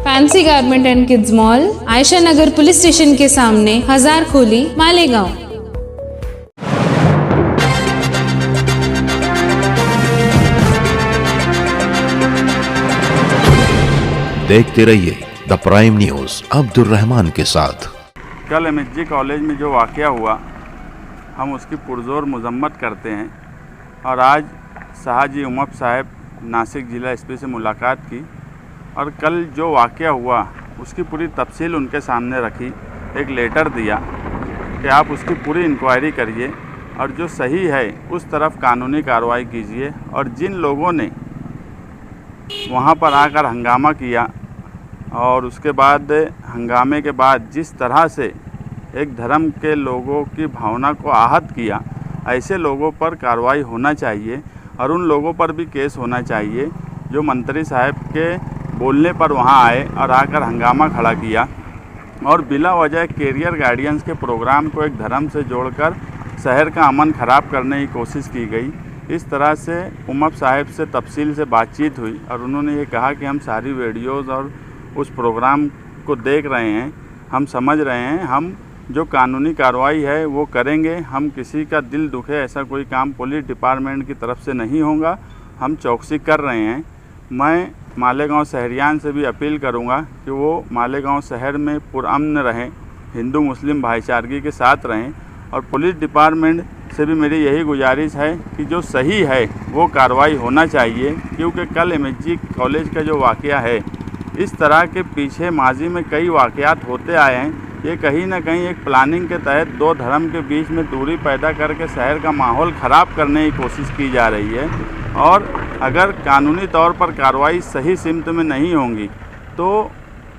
Fancy garment and kids mall, Ayesha Nagar police station के सामने, हजारखोली, मालेगांव। देखते रहिए the prime news Abdul Rahman के साथ। कल एमएसजी कॉलेज में जो वाक़या हुआ, हम उसकी पुरजोर मजम्मत करते हैं और आज शाहजी उमर साहब नासिक ज़िला एसपी से मुलाकात की और कल जो वाक़या हुआ उसकी पूरी तफसील उनके सामने रखी, एक लेटर दिया कि आप उसकी पूरी इंक्वायरी करिए और जो सही है उस तरफ कानूनी कार्रवाई कीजिए। और जिन लोगों ने वहाँ पर आकर हंगामा किया और उसके बाद हंगामे के बाद जिस तरह से एक धर्म के लोगों की भावना को आहत किया, ऐसे लोगों पर कार्रवाई होना चाहिए और उन लोगों पर भी केस होना चाहिए जो मंत्री साहब के बोलने पर वहाँ आए और आकर हंगामा खड़ा किया और बिला वजह कैरियर गार्डियंस के प्रोग्राम को एक धर्म से जोड़कर शहर का अमन ख़राब करने की कोशिश की गई। इस तरह से उमर साहब से तफसील से बातचीत हुई और उन्होंने ये कहा कि हम सारी वीडियोज़ और उस प्रोग्राम को देख रहे हैं, हम समझ रहे हैं, हम जो कानूनी कार्रवाई है वो करेंगे। हम किसी का दिल दुखे ऐसा कोई काम पुलिस डिपार्टमेंट की तरफ से नहीं होगा, हम चौकसी कर रहे हैं। मैं मालेगांव शहरियान से भी अपील करूंगा कि वो मालेगांव शहर में पुरअमन रहें, हिंदू मुस्लिम भाईचारगी के साथ रहें और पुलिस डिपार्टमेंट से भी मेरी यही गुजारिश है कि जो सही है वो कार्रवाई होना चाहिए, क्योंकि कल एमएसजी कॉलेज का जो वाक़या है, इस तरह के पीछे माजी में कई वाक़यात होते आए हैं। ये कहीं ना कहीं एक प्लानिंग के तहत दो धर्म के बीच में दूरी पैदा करके शहर का माहौल ख़राब करने की कोशिश की जा रही है। और अगर कानूनी तौर पर कार्रवाई सही सिमत में नहीं होंगी तो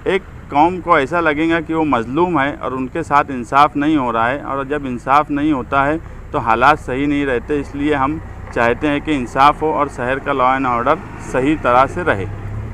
एक कौम को ऐसा लगेगा कि वो मज़लूम है और उनके साथ इंसाफ नहीं हो रहा है, और जब इंसाफ नहीं होता है तो हालात सही नहीं रहते। इसलिए हम चाहते हैं कि इंसाफ हो और शहर का लॉ एंड ऑर्डर सही तरह से रहे।